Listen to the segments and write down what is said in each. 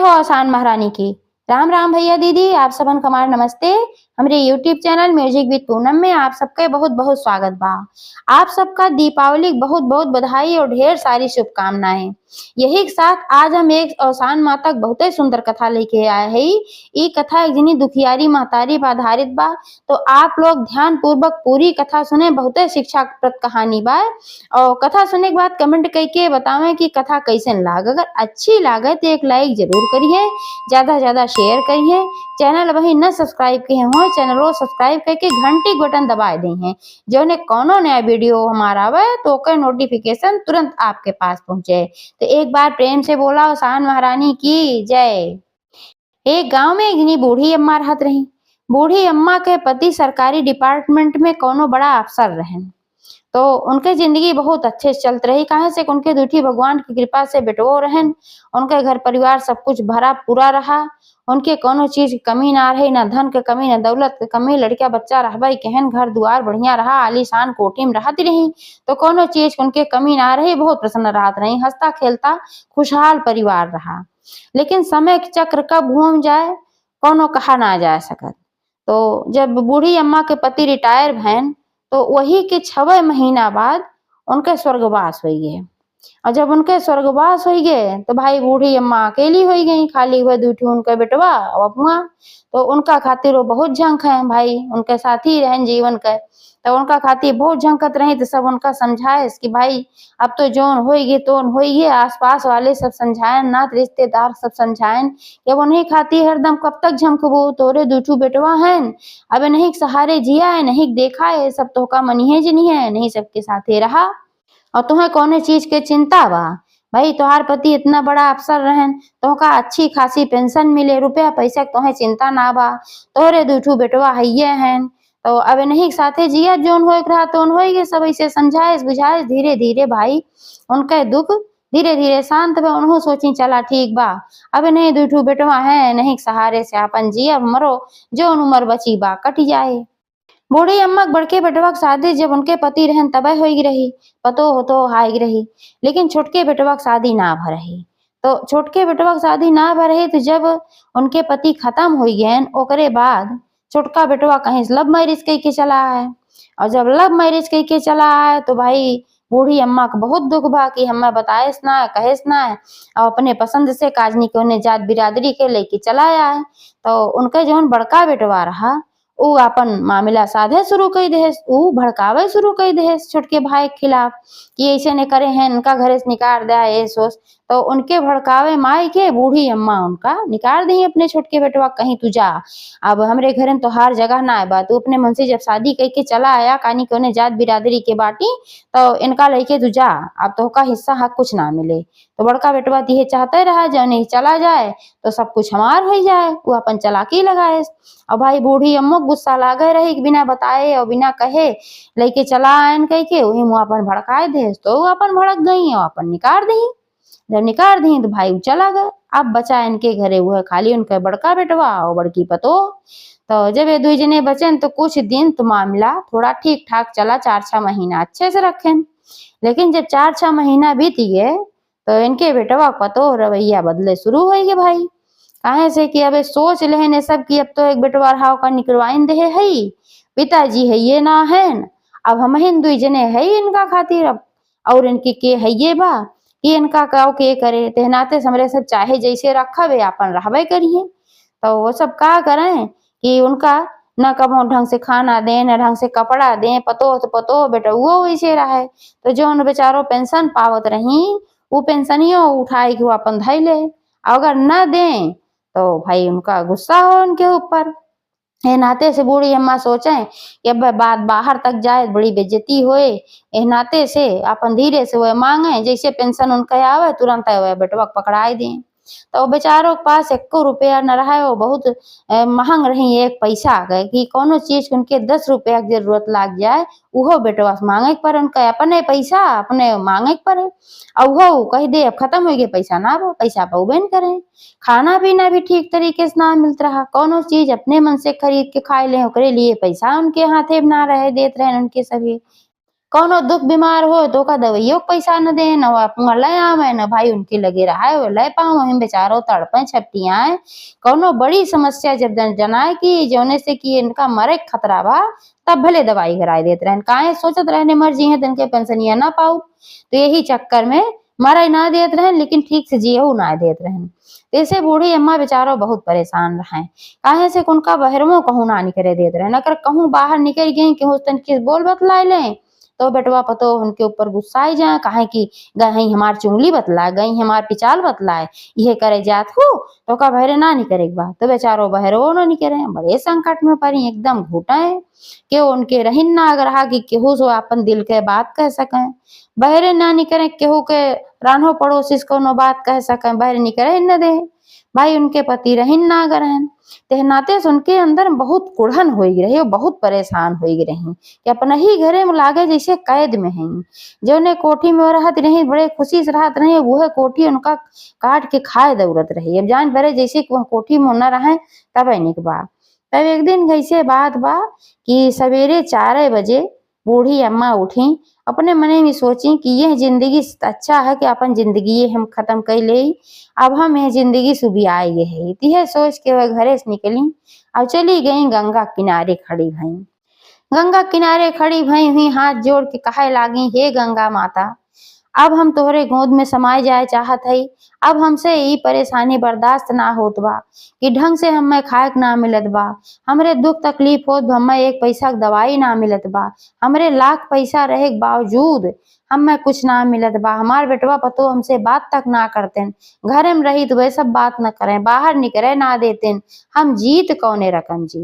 हो आसान महारानी की। राम राम भैया दीदी, आप सबन कमार नमस्ते। हमरे YouTube channel music with Poonam में आप सबके बहुत बहुत स्वागत बा। आप सबका दीपावली बहुत बहुत बधाई और ढेर सारी शुभकामनाएं। यही के साथ आज हम एक आसान माता बहुत ही सुंदर कथा लेके आए हैं। ये कथा एक जनी दुखियारी महतारी पर आधारित बा, तो आप लोग ध्यान पूर्वक पूरी कथा सुने। बहुत ही शिक्षाप्रद कहानी बा और कथा सुनने के बाद कमेंट करके बतावें कि कथा कैसन लाग। अगर अच्छी लागे तो एक लाइक जरूर करिए, ज्यादा से ज्यादा शेयर करिए। चैनल वही न सब्सक्राइब किए हो, चैनल को सब्सक्राइब करके घंटी बटन दबा दी है, जो ने कोनो नया वीडियो हमारा आवे तो ओकर नोटिफिकेशन तुरंत आपके पास पहुंचे। तो एक बार प्रेम से बोला आसान महारानी की जय। एक गांव में एक जनी बूढ़ी अम्मा रहत रही। बूढ़ी अम्मा के पति सरकारी डिपार्टमेंट में कोनो बड़ा अफसर रहन, तो उनके जिंदगी बहुत अच्छे से चलत रही। काहे से उनके दुठी भगवान की कृपा से बेटवो रहन। उनके घर परिवार सब कुछ भरा पूरा रहा। उनके कोनो चीज की कमी ना रही, ना धन के कमी, ना दौलत के कमी। लड़का बच्चा रहबा कहन, घर दुआर बढ़िया रहा, आलीशान कोठी में रहती रही, तो कोनो चीज की उनके कमी ना रही। बहुत प्रसन्न रहत रही, हंसता खेलता खुशहाल परिवार रहा। लेकिन समय के चक्र कब घूम जाए कोनो कहा ना जा सकत। तो जब बूढ़ी अम्मा के पति रिटायर भैन, तो वही के 6 महीना बाद उनके स्वर्गवास हुई गए। और जब उनके स्वर्गवास हो गए तो भाई बूढ़ी अम्मा अकेली हो गई, खाली हुए दूठी उनके बेटवा और अपुआ। तो उनका खातिर वो बहुत झंक है भाई, उनके साथी रहन जीवन के। तो उनका खातिर बहुत झंकत रही। तो सब उनका समझाए कि भाई अब तो जोन होइगे तोन होइगे। आसपास वाले सब समझाएं, नात रिश्तेदार सब समझाएं कि वो नहीं खाती हरदम कब तक झमकबो, तोरे दूठू बेटवा हैं, अब नहीं सहारे जिया है, नहीं देखा है, सब तो का मनिहे जनी है, नहीं सबके साथे रहा। और तुम्हें कौने चीज के चिंता बा भाई, तुम्हार पति इतना बड़ा अफसर रहन, तुमका अच्छी खासी पेंशन मिले, रुपया पैसा तुम्हें चिंता ना बा, तोरे दूठू बेटवा हइये हैं, तो अब नहीं साथे जिया जोन हो रहा तो हो। सब ऐसे समझाए बुझाए धीरे धीरे भाई उनके दुख धीरे धीरे शांत भे। उन्हों सोची चला ठीक बा, अब नहीं दूठू बेटवा है, नहीं सहारे से अपन जिया मरो, जो उम्र बची बा कट जाए। बूढ़ी अम्मा बड़के बेटवा की शादी जब उनके पति रहन तबे होगी रही, पतो हो तो हाई रही। लेकिन छोटके बेटवा की शादी ना भ रही। तो छोटके बेटवा की शादी ना भ रही, तो जब उनके पति खत्म हो गए ओकरे बाद छोटका बेटवा कहीं लव मैरिज करके चला है। और जब लव मैरिज करके चला है तो भाई बूढ़ी अम्मा को बहुत दुख बा कि हमें बताएस ना कहेस ना, और अपने पसंद से काजनी के उन्हें जात बिरादरी के लेके चला आया है। तो उनके जो बड़का बेटवा रहा ऊ अपन मामला साधे शुरू कर दे, ऊ भड़कावे शुरू कर दे छोटके भाई के खिलाफ कि ऐसे नहीं करे हैं, इनका घरे से निकाल दे ये सोच। तो उनके भड़कावे माई के बूढ़ी अम्मा उनका निकाल दी अपने छोटके बेटवा, कहीं तू जा, अब हमरे घर में तो हर जगह ना है, तू अपने मन से जब शादी करके चला आया कानी के उन्हें जात बिरादरी के बाटी, तो इनका लेके तू जा, अब तो का हिस्सा हक कुछ ना मिले। तो बड़का बेटवा दिहे चाहते रहा जो नहीं चला जाए तो सब कुछ हमार हो जाए, वो अपन चलाकी लगाए। और भाई बूढ़ी अम्मो गुस्सा लागे रही कि बिना बताए और बिना कहे लेके चला आयन कह के वही मुँह अपन भड़काए दे। तो वो अपन भड़क गई और अपन निकाल दी। जब निकाल दी तो भाई चला गए। अब बचा इनके घरे वो है खाली उनका बड़का बेटवा और बड़की पतो। तो जब ये दो जने बचे तो कुछ दिन तो मामला थोड़ा ठीक ठाक चला, 4-6 महीना अच्छे से रखे। लेकिन जब 4-6 महीना बीत गए तो इनके बेटवा पतो रवैया बदले शुरू हो गए भाई। काहे से कि अब सोच लेने सब कि अब तो एक बेटवा रहा का निकलवाइन दे है, पिताजी है ये ना है, अब हम हिंदू जने है इनका खातिर अब, और इनके के है ये बा कि इनका काव के करे तेहनाते समरे सब चाहे जैसे रखा वे अपन रहबे करिए। तो वो सब का करें कि उनका न कबो ढंग से खाना दें, न ढंग से कपड़ा दें, पतो तो पतो बेटा वो वैसे रहे। तो जो उन बेचारों पेंशन पावत रही वो पेंशनियों उठाए कि वो अपन धै ले, अगर न दें तो भाई उनका गुस्सा हो उनके ऊपर। ए नाते से बूढ़ी अम्मा सोचे कि अब बात बाहर तक जाए बड़ी बेइज्जती होए, ए नाते से अपन धीरे से वह मांगे जैसे पेंशन उनका आवे तुरंत वह बेटवा पकड़ाई दें। तो बेचारों के पास 1 रुपया न रहा, वो बहुत महंग रही एक पैसा गए कि कोनो चीज के उनके 10 रुपया की जरूरत लाग जाए उहो बेटवा से मांगे पर उनका अपने पैसा अपने मांगे पड़े। और वो कह दे अब खत्म हो गए पैसा ना वो पैसा पाऊबे न करें। खाना पीना भी ठीक तरीके से ना मिलता रहा, कोनो चीज अपने मन से खरीद के खाए ले ओकरे लिए पैसा उनके हाथे में ना रहे देते रहे उनके सभी। कौनो दुख बीमार हो तो का दवाइयों के पैसा न दे, न वो लय आवे, न भाई उनके लगे रहा है वो लय पाओ, हम बेचारो तड़पे छपटियाए। कौनो बड़ी समस्या जब जनाए कि जौने से कि इनका मरे के खतरा बा, तब भले दवाई कराए देत रहन। काहे सोचत रहने मर जी हैं तिनके पेंशनिया ना पाऊ, तो यही चक्कर में मरे ना देत रहन, लेकिन ठीक से जियहू ना देत रहन। ऐसे बूढ़ी अम्मा बेचारो बहुत परेशान रहे, काहे से कि उनका बहरमो कहूँ ना निकले देत रहन। अगर कहूँ बाहर निकल गई केहू तनके बोल बतलाए लें तो बेटवा पतो उनके ऊपर गुस्साई जाए, काहे कि गई हमार चुंगली बतलाए, गई हमार पिचाल बतलाए, ये करे जात हो तो का बहरे ना निकरे के बा, तो बेचारो बहरो ना निकरे। बड़े संकट में पड़ी, एकदम घुटे के उनके रहीन ना रहा कि केहू से अपन दिल के बात कह सके। बहरे ना निकरे केहू के रान्हो पड़ोसी से कोनो बात कह सके, बहरे निकरे न दे। भाई उनके पति रहीन ना गरहन, ते नाते से उनके अंदर बहुत कुढ़न हो रही, और बहुत परेशान हो रही कि अपना ही घरे में लागे जैसे कैद में है। जो ने कोठी में रहत रही, बड़े खुशी से रहत रही, वह कोठी उनका काट के खाए दौड़त रही। अब जान बरे जैसे कि वह कोठी में न रहे तब निक बा। तब एक दिन कैसे बात बा कि सवेरे 4 बजे बूढ़ी अम्मा उठी, अपने मने में सोची कि यह जिंदगी अच्छा है कि अपन जिंदगी ये हम खत्म कर ले, अब हम यह जिंदगी सुबियाए है। यह सोच के वह घरे से निकली और चली गई गंगा किनारे खड़ी भई। गंगा किनारे खड़ी भई हुई हाथ जोड़ के कहे लागी, हे गंगा माता, अब हम तोहरे गोद में समाये जाए चाहत हई। अब हमसे ई परेशानी बर्दाश्त ना होत बा कि ढंग से हमें खाए के ना मिलत बा, हमरे दुख तकलीफ होत हमें एक पैसा के दवाई ना मिलत बा, हमरे लाख पैसा रहे के बावजूद हमें कुछ ना मिलत बा। हमार बेटवा पतो हमसे बात तक ना करतेन, घरे में रही तो वह सब बात न करें, बाहर निकले ना देतेन, हम जीत कौने रकम जी।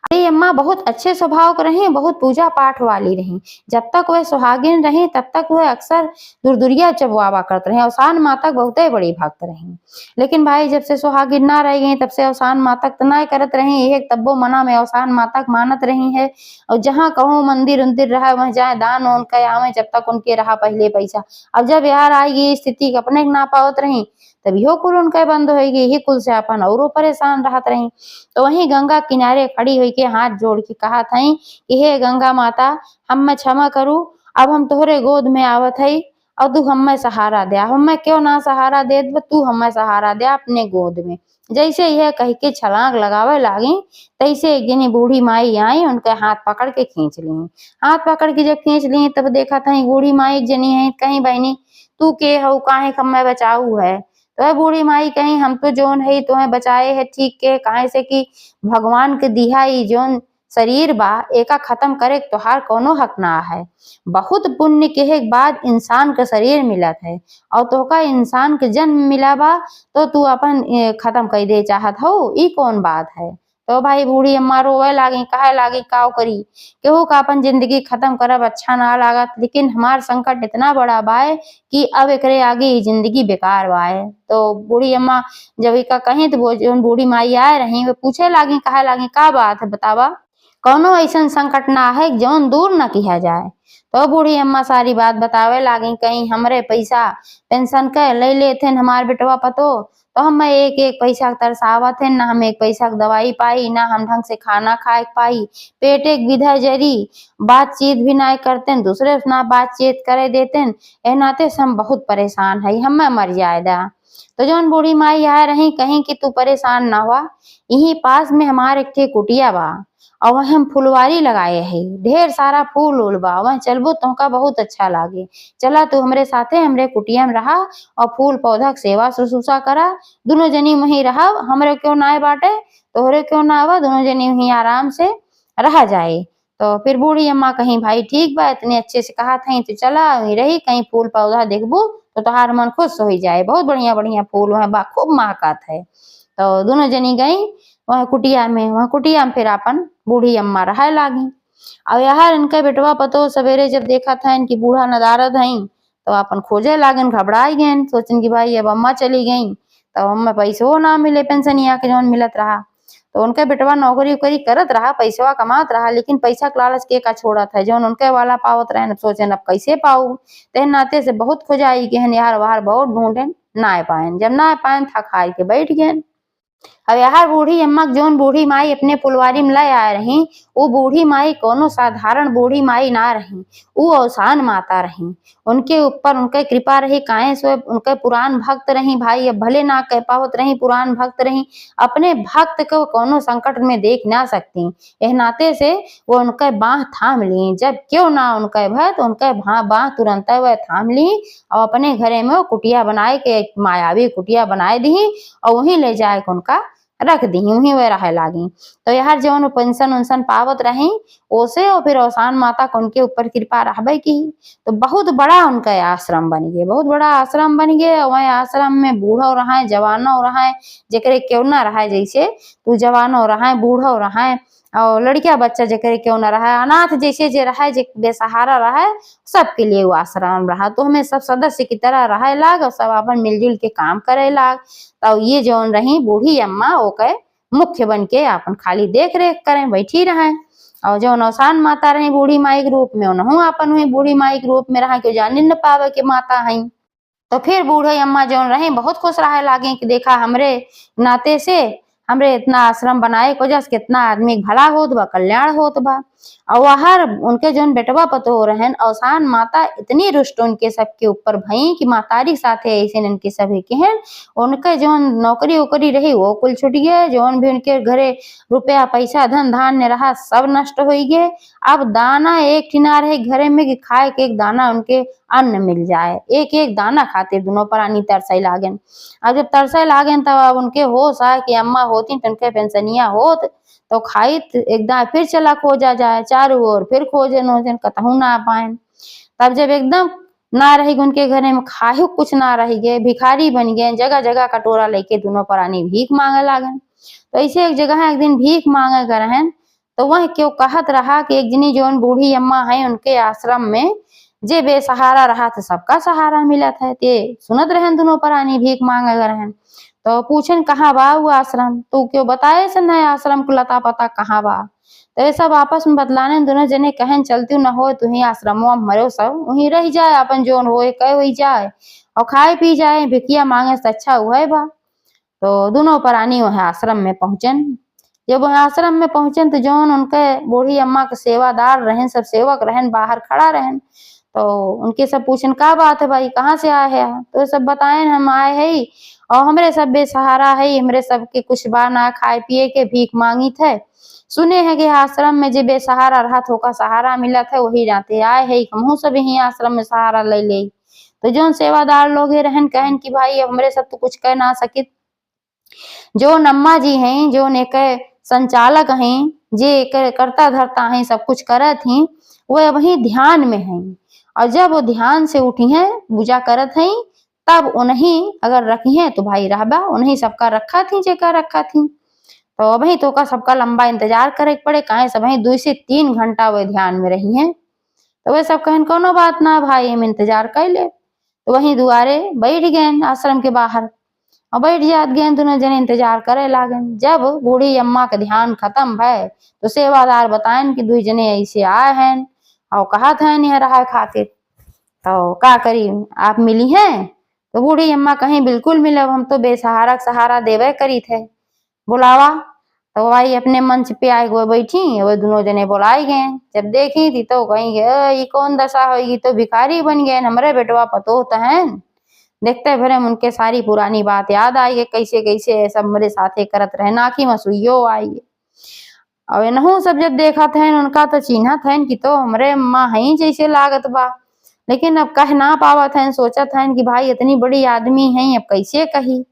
अरे अम्मा बहुत अच्छे स्वभाव के रही, बहुत पूजा पाठ वाली रही। जब तक वह सुहागिन रही तब तक वह अक्सर दुरदुरिया चबवावा करते रहे, अवसान माता बहुते बड़ी भक्त रही। लेकिन भाई जब से सुहागिन ना रह गई तब से अवसान माता तो ना करत रही, एक तब्बो मना में अवसान माता मानत रही है। और जहाँ कहूँ मंदिर उन्दिर रहा वह जाए दान उन के आवे, जब तक उनके रहा पहले पैसा। अब जब यार आएगी स्थिति अपने ना पावत रही, तब यो कुल उनके बंद होगी, ही कुल से अपन और परेशान रहत रही। तो वहीं गंगा किनारे खड़ी हुई के हाथ जोड़ के कहा थी कि हे गंगा माता, हम क्षमा करू, अब हम तोहरे गोद में आवत है और तू हमें सहारा दे। हमें क्यों ना सहारा दे, तू हमें सहारा दे अपने गोद में। जैसे यह कह के छलांग लगावे लागी, तैसे एक जनी बूढ़ी माई आई, उनके हाथ पकड़ के खींच ली। हाथ पकड़ के जब खींच ली तब देखा था बूढ़ी माई एक जनी है, कहीं बहनी तू के हो, काहे हमें बचाऊ है। तो वह बूढ़ी माई कहीं हम तो जोन है तुम्हें बचाए है ठीक के, काहे से कि भगवान के दिहा जोन शरीर बा एका खत्म करे तोहार कोनो हक ना है। बहुत पुण्य के बाद इंसान का शरीर मिलत है और तोहका इंसान के जन्म मिला बा तो तू अपन खत्म कर दे चाहत हो, ई कौन बात है। तो भाई बूढ़ी अम्मा रोवे लागी, कहे लागी काव करी, केहू का अपन जिंदगी खत्म करब अच्छा ना लागत, लेकिन हमार संकट इतना बड़ा बाय कि अब एकरे आगे जिंदगी बेकार बाय। तो बूढ़ी अम्मा जब इका कहीं तो बूढ़ी माई आए रही, वो पूछे लागी, कहे लागी का बात है बतावा, कौनो ऐसा संकट ना है जौन दूर न किया जाए। तो बूढ़ी अम्मा सारी बात बतावे लागी, कहीं हमरे पैसा पेंशन के ले लेते हमार बेटवा पतो, तो हम एक एक पैसा तरसावत है, ना हम एक पैसा दवाई पाई, ना हम ढंग से खाना खाए पाई, पेट एक विधा जरी, बातचीत भी ना करते, दूसरे से ना बातचीत करे देते, ए नाते से हम बहुत परेशान है, हमें मर जाएगा। तो जौन बूढ़ी माई आ रही कहीं कि तू परेशान ना हुआ, यहीं पास में हमारे एक कुटिया बा और वह हम फुलवारी लगाए है, ढेर सारा फूल उल बा, वह चलबो तुमका बहुत अच्छा लागे, चला तू हमरे साथे हमरे कुटिया में रहा और फूल पौधा के सेवा शुश्रूषा करा, दोनों जनी वहीं रहा, हमरे क्यों ना आए बाटे तोहरे क्यों ना आवा, दोनों जनी वहीं आराम से रहा जाए। तो फिर बूढ़ी अम्मा कहीं भाई ठीक बा, इतने अच्छे से कहा था तो चला वहीं रही, कहीं फूल पौधा देखबू तो तोहार मन खुश हो जाए, बहुत बढ़िया बढ़िया फूल वह बा, खूब महकत है। तो दोनों जनी गई वह कुटिया में, वह कुटिया में फिर अपन बूढ़ी अम्मा रहे लागी। और यार इनके बेटवा पतो सवेरे जब देखा था इनकी बूढ़ा नदारद हई तो अपन खोजे लागन, घबराई गए, सोचन की भाई अब अम्मा चली गई तो हमें पैसो ना मिले पेंशनिया के जौन मिलत रहा। तो उनके बेटवा नौकरी उकरी करत रहा, पैसवा कमात रहा, लेकिन पैसा के लालच के का छोड़त है, जौन उनके वाला पावत रहे, सोचन अब कैसे पाऊ। ते नाते से बहुत खोजाई गहन, यार बाहर बहुत ढूंढे ना पाए, जब ना पाए था खाए के बैठ गए। अब यार बूढ़ी अम्मा जोन बूढ़ी माई अपने फुलवारी में लाई आए रही, वो बूढ़ी माई कोनो साधारण बूढ़ी माई ना रही, वो औसान माता रही। उनके ऊपर उनके कृपा रही, काहे सो उनके पुरान भक्त रही भाई। अब भले ना कह पावत रही पुरान भक्त रही, अपने भक्त को कोनो संकट में देख ना सकती, एह नाते से वो उनके बाह थाम ली। जब क्यों ना उनके भय तो उनके बाह तुरंत वह थाम ली और अपने घरे में वो कुटिया बनाए के एक मायावी कुटिया बनाए दी और वहीं ले जाए के उनका रख दी, वहीं वे रहे लागी। तो यार जो पेंशन उनसन पावत रही ओसे और फिर औसान माता को उनके ऊपर कृपा रहबे की। तो बहुत बड़ा उनका आश्रम बन गया, बहुत बड़ा आश्रम बन गया। वह आश्रम में बूढ़ो रहा जवानो रहा, जेकरे क्यों ना रहा, जैसे तू जवानो रहा बूढ़ो रहा और लड़किया बच्चा जेकरे क्यों न रहा, अनाथ जैसे जे रहा, जे बेसहारा रहा, सबके लिए वो आश्रम रहा। तो हमें सब सदस्य की तरह रहे लाग और सब अपन मिलजुल के काम करे लाग। तो ये जौन रही बूढ़ी अम्मा ओके मुख्य बन के अपन खाली देख रेख करें बैठी रहे। और जो औसान माता रही बूढ़ी माई के रूप में उन्हों अपन हुई बूढ़ी माई के रूप में रहा, क्यों जान न पावे के माता है। तो फिर बूढ़ी अम्मा जौन रही बहुत खुश रहे लागे कि देखा हमरे नाते से हमरे इतना आश्रम बनाए को वजह से कितना आदमी भला होत बा, कल्याण होत बा। और वहार उनके जोन बेटवा पतो हो रहन औसान माता इतनी रुष्ट उनके सबके ऊपर भई कि मातारी साथे ऐसे इनके सभी के हैं उनके जोन नौकरी उकरी रही वो कुल छुट गए, जोन भी उनके घरे रुपया पैसा धन धान्य रहा सब नष्ट हो गए। अब दाना एक ठिना रहे घरे में कि खाए के एक दाना उनके अन्न मिल जाए, एक एक दाना खाते दोनों प्राणी तरसाई लागन। अब जब तरसाई लागन तब अब उनके होश आए कि अम्मा होती तो उनके पेंशनिया होत तो खाइत एकदम फिर चला खोजा जाए, चारों ओर फिर खोजे नोजन कतहू ना पाए। तब जब एकदम ना रही उनके घरे में खाहू कुछ ना रही गए, भिखारी बन गए, जगह जगह कटोरा लेके दोनों प्राणी भीख मांगे लागन। तो ऐसे एक जगह एक दिन भीख मांगे गए रहन, तो वह क्यों कहत रहा कि एक जनी जोन बूढ़ी अम्मा है उनके आश्रम में जे बेसहारा रहा तो सबका सहारा मिलत है। ते सुनत रहन दोनों प्राणी भीख मांगे गए रहन। तो पूछन कहाँ बा वो आश्रम, तू क्यों बताए से नए आश्रम को लता पता कहाँ बा। तो ये सब आपस में बतलाने दोनों जने कहन चलती न हो तुही आश्रमों में मरो सब वहीं रह जाए, अपन जोन होए कह वही जाए और खाए पी जाए, भिकिया मांगे से अच्छा हुआ बा। तो दोनों प्राणी वह आश्रम में पहुंचन। जब वह आश्रम में पहुंचन तो जोन उनके बूढ़ी अम्मा के सेवादार रहन, सब सेवक रहन बाहर खड़ा रहन। तो उनके सब पूछन का बात है भाई कहाँ से आए हैं, तो सब बताए हम आए है और हमरे सब बेसहारा है, हमरे सबके कुछ बा ना खाए पिए के भीख मांगी थे। सुने हैं कि आश्रम में जो बेसहारा रहा तो का सहारा मिला था वही जाते आए है, हमहू सब यही आश्रम में सहारा ले ले। तो जो सेवादार लोग रहन कहन कि भाई हमरे सब तो कुछ कह ना सके। जो अम्मा जी हैं जो एक संचालक हैं जे करता धरता हैं सब कुछ करत हैं, वह वही ध्यान में हैं और जब वो ध्यान से उठी हैं पूजा करत हैं तब उन्हीं अगर रखी हैं तो भाई रहबा उन्हीं सबका रखा थी जेका रखा थी। तो वही तो का सबका लंबा इंतजार करे पड़े, काहे सब वही 2 से 3 घंटा वे ध्यान में रही हैं। तो वे सब कहन कोनो बात ना भाई हम इंतजार कर ले। तो वही दुआरे बैठ गए आश्रम के बाहर और बैठ जात गए दोनों जने इंतजार करे लागन। जब बूढ़ी अम्मा का ध्यान खत्म भय तो सेवादार बताएन कि 2 जने ऐसे आए हैं और कहा था यहाँ रहा खातिर, तो का करी आप मिली हैं। तो बूढ़ी अम्मा कहीं बिल्कुल मिलब, हम तो बेसहारा सहारा देवे करी थे, बुलावा। तो भाई अपने मंच पे आए हुए बैठी वो दोनों जने बुलाए गए। जब देखी थी तो कहीं ये कौन दशा होगी, तो भिखारी बन गए हमारे बेटवा पतो तो है। देखते भरे उनके सारी पुरानी बात याद आई कैसे कैसे सब मेरे साथे करत रहे, नाखी मसुइयो आई। और इनहू सब जब देखा था उनका तो चिन्हा था कि तो हमरे अम्मा है जैसे लागत बा, लेकिन अब कह ना पावत है, सोचा था कि भाई इतनी बड़ी आदमी है अब कैसे कही।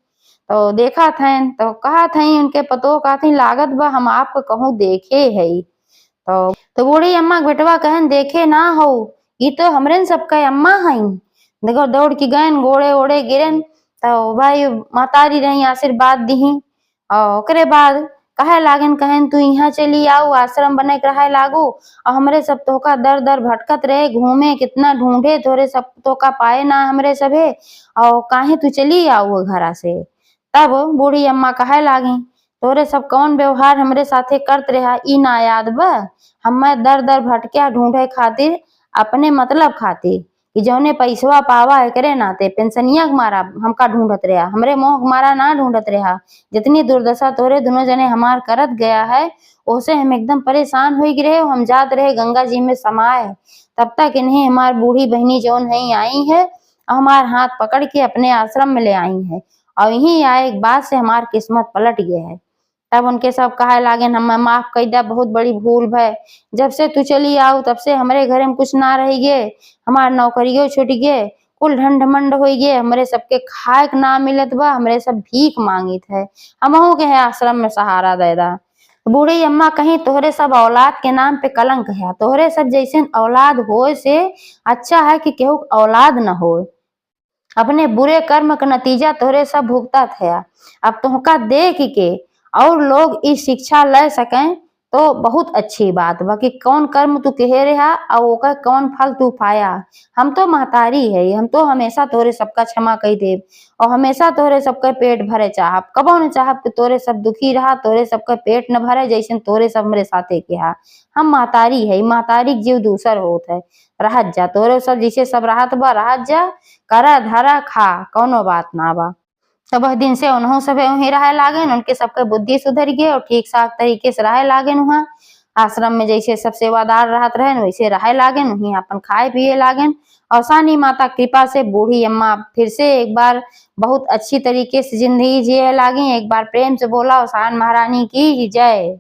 तो देखा था तो कहा था उनके पतो कहा थी लागत बा हम आपको कहूँ देखे है। तो बूढ़ी अम्मा बेटवा कहन देखे ना हो ये तो हमरे सबका अम्मा है। देखो दौड़ के गए गोड़े ओड़े गिरन तो भाई मातारी रही आशीर्वाद दी और ओकरे बाद कहे लागन कहन तू यहाँ चली आओ आश्रम बने के रहे लागू और हमरे सब तो का दर दर भटकत रहे घूमे कितना ढूंढे तोरे सब तो का पाए ना हमरे सभे और काहे तू चली आओ घरा से। तब बूढ़ी अम्मा कहे लागी तोरे सब कौन व्यवहार हमरे साथे करत रहा ई ना याद बा, हमें दर दर भटकिया ढूंढे खातिर अपने मतलब खातिर कि जौने पैसवा पावा एकरे नाते पेंशनिया के मारा हमका ढूंढत रहा, हमरे मोह के मारा ना ढूंढत रहा। जितनी दुर्दशा तोरे दोनों जने हमार करत गया है, ओसे हम एकदम परेशान हो रहे। हम जात रहे गंगा जी में समाये, तब तक इन्हें हमार बूढ़ी बहनी जौन है आई है और हमार हाथ पकड़ के अपने आश्रम में ले आई है। और यहीं आए एक बात से हमार किस्मत पलट गया है। तब उनके सब कहे लागे हम माफ कर दिया, बहुत बड़ी भूल भय। जब से तू चली आओ तब से हमारे घर में कुछ ना रही गे, हमार नौकरियों छूट गे, कुल ढंढमंड हो गे, हमरे सबके खाए के ना मिलत बा, हमरे सब भीख मांगित है। हमहू के है आश्रम में सहारा दे दा। बूढ़ी अम्मा कहीं तोहरे सब औलाद के नाम पे कलंक है, तोहरे सब जैसे औलाद होए से अच्छा है कि केहू औलाद न होए। अपने बुरे कर्म का नतीजा तोहरे सब भुगतत है। अब तुमका देख के और लोग इस शिक्षा ले सकें तो बहुत अच्छी बात बा कि कौन कर्म तू कहे रहा और ओकर कौन फल तू पाया। हम तो महतारी है, हम तो हमेशा तोरे सबका क्षमा कर देव और हमेशा तोरे सबका पेट भरे चाहब। कबो न चाहब कि तोरे सब दुखी रहा, तोरे सबका पेट न भरे जैसे तोरे सब मेरे साथे के हा। हम महतारी है, महतारी के जीव दूसर होत है। रहत जा तोरे सब जैसे सब रहत बा, रहत जा, करा धरा खा, कौनो बात ना बा। तो वह दिन से उन्हों सब वहीं रहे लागेन, उनके सबके बुद्धि सुधर गए और ठीक ठाक तरीके से रहे लागेन। वहाँ आश्रम में जैसे सब सेवादार रहत रहे वैसे रहे लागेन, वहीं अपन खाए पिए लागेन। और सानी माता कृपा से बूढ़ी अम्मा फिर से एक बार बहुत अच्छी तरीके से जिंदगी जिए लागी। एक बार प्रेम से बोला, और सान महारानी की जय।